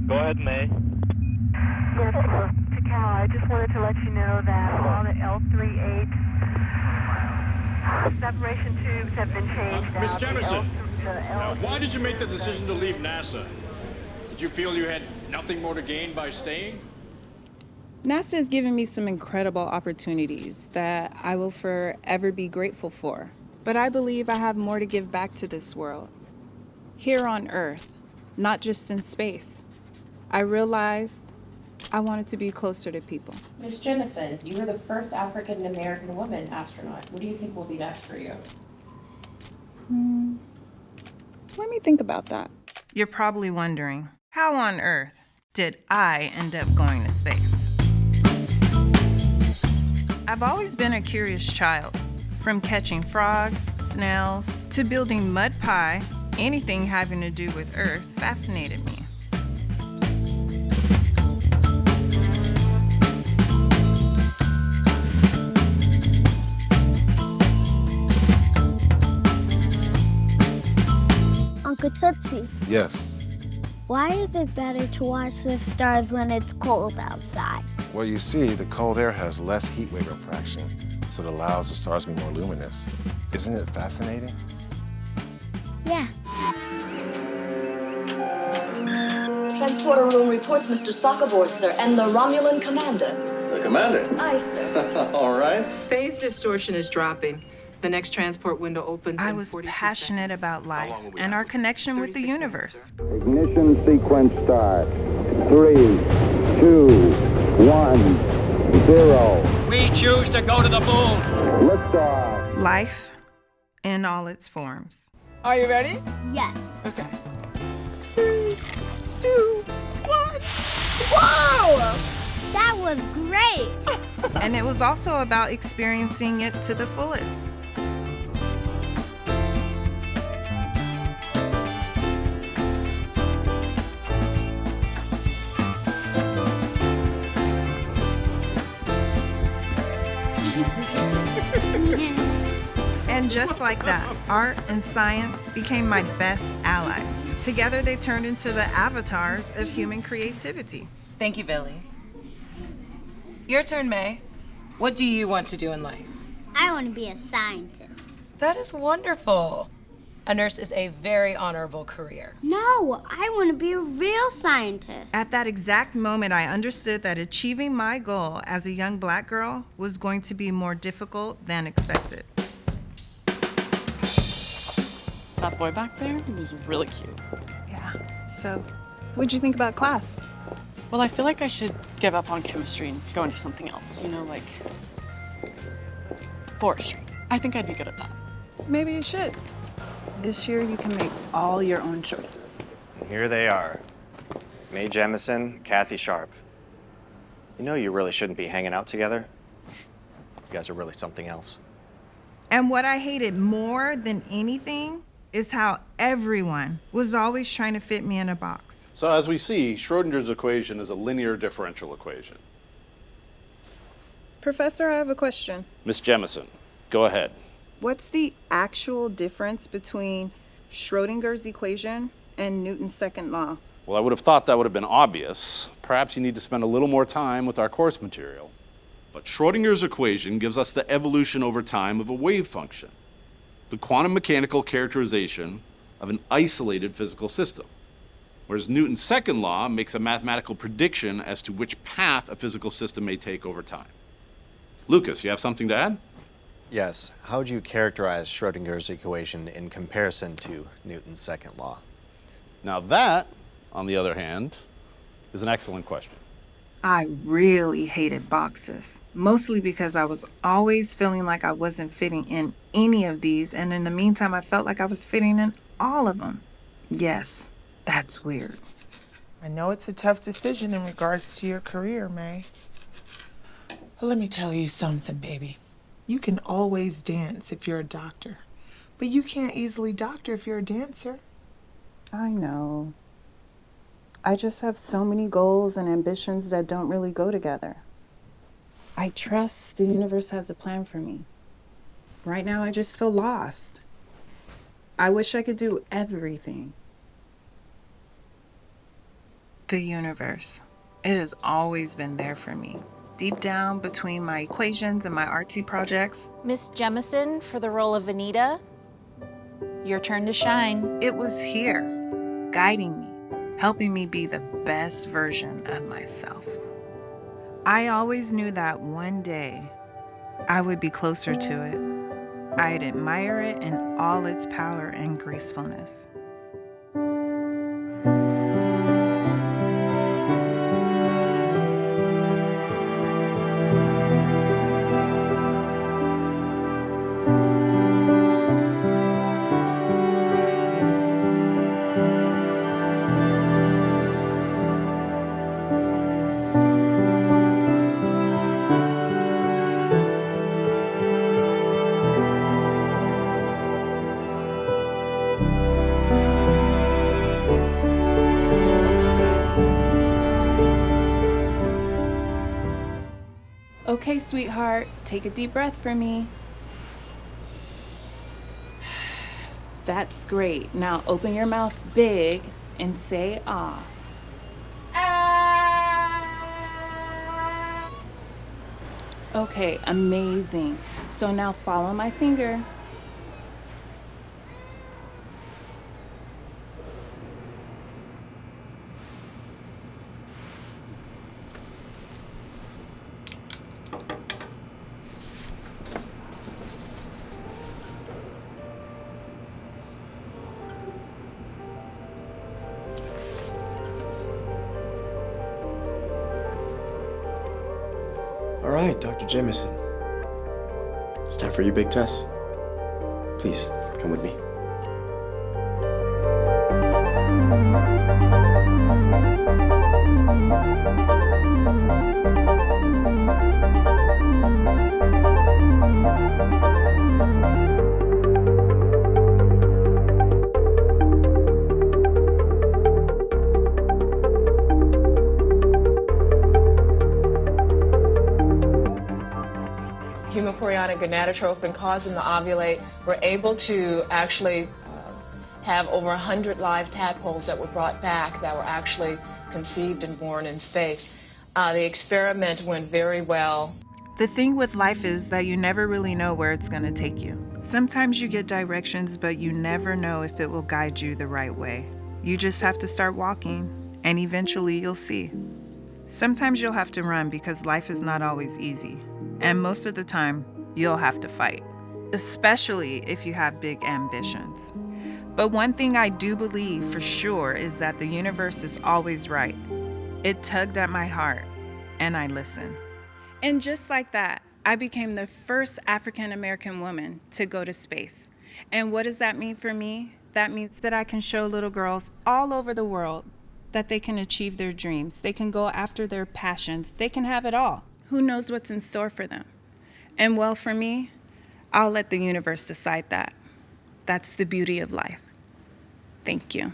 Go ahead, Mae. Yes, to Cal, I just wanted to let you know that all the L3H separation tubes have been changed Miss out. Jemison, L why did you make the decision to leave NASA? Did you feel you had nothing more to gain by staying? NASA has given me some incredible opportunities that I will forever be grateful for. But I believe I have more to give back to this world. Here on Earth, not just in space. I realized I wanted to be closer to people. Miss Jemison, you were the first African-American woman astronaut. What do you think will be next for you? Let me think about that. You're probably wondering, how on earth did I end up going to space? I've always been a curious child. From catching frogs, snails, to building mud pie, anything having to do with Earth fascinated me. Uncle Tootsie, Yes. why is it better to watch the stars when it's cold outside? Well, you see, the cold air has less heat wave refraction, so it allows the stars to be more luminous. Isn't it fascinating? Yeah. Transporter room reports Mr. Spock aboard, sir, and the Romulan commander. The commander? Aye, sir. All right. Phase distortion is dropping. The next transport window opens in I was 42 passionate seconds. about life and our connection with the 36 universe. minutes, Ignition sequence start. 3, 2, 1, 0. We choose to go to the moon. Liftoff. Life in all its forms. Are you ready? Yes. Okay. 3, 2, 1. Whoa! That was great. And it was also about experiencing it to the fullest. And just like that, art and science became my best allies. Together they turned into the avatars of human creativity. Thank you, Billy. Your turn, Mae. What do you want to do in life? I want to be a scientist. That is wonderful. A nurse is a very honorable career. No, I want to be a real scientist. At that exact moment, I understood that achieving my goal as a young Black girl was going to be more difficult than expected. That boy back there was really cute. Yeah. So, what'd you think about class? Well, I feel like I should give up on chemistry and go into something else, you know, like forestry. I think I'd be good at that. Maybe you should. This year, you can make all your own choices. Here they are. Mae Jemison, Kathy Sharp. You know you really shouldn't be hanging out together. You guys are really something else. And what I hated more than anything is how everyone was always trying to fit me in a box. So as we see, Schrodinger's equation is a linear differential equation. Professor, I have a question. Miss Jemison, go ahead. What's the actual difference between Schrodinger's equation and Newton's second law? Well, I would have thought that would have been obvious. Perhaps you need to spend a little more time with our course material. But Schrodinger's equation gives us the evolution over time of a wave function, the quantum mechanical characterization of an isolated physical system. Whereas Newton's second law makes a mathematical prediction as to which path a physical system may take over time. Lucas, you have something to add? Yes. How would you characterize Schrodinger's equation in comparison to Newton's second law? Now that, on the other hand, is an excellent question. I really hated boxes, mostly because I was always feeling like I wasn't fitting in any of these, and in the meantime, I felt like I was fitting in all of them. Yes, that's weird. I know it's a tough decision in regards to your career, Mae. But let me tell you something, baby. You can always dance if you're a doctor, but you can't easily doctor if you're a dancer. I know. I just have so many goals and ambitions that don't really go together. I trust the universe has a plan for me. Right now, I just feel lost. I wish I could do everything. The universe. It has always been there for me. Deep down between my equations and my artsy projects. Miss Jemison for the role of Anita. Your turn to shine. It was here, guiding me, helping me be the best version of myself. I always knew that one day I would be closer to it. I'd admire it in all its power and gracefulness. Okay, sweetheart, take a deep breath for me. That's great. Now open your mouth big and say ah. Okay, amazing. So now follow my finger. All right, Dr. Jemison. It's time for your big test. Please, come with me. Hemochronic gonadotropin causing the ovulate, we're able to actually have over 100 live tadpoles that were brought back that were actually conceived and born in space. The experiment went very well. The thing with life is that you never really know where it's going to take you. Sometimes you get directions, but you never know if it will guide you the right way. You just have to start walking, and eventually you'll see. Sometimes you'll have to run because life is not always easy. And most of the time, you'll have to fight, especially if you have big ambitions. But one thing I do believe for sure is that the universe is always right. It tugged at my heart, and I listened. And just like that, I became the first African American woman to go to space. And what does that mean for me? That means that I can show little girls all over the world that they can achieve their dreams. They can go after their passions. They can have it all. Who knows what's in store for them? And well, for me, I'll let the universe decide that. That's the beauty of life. Thank you.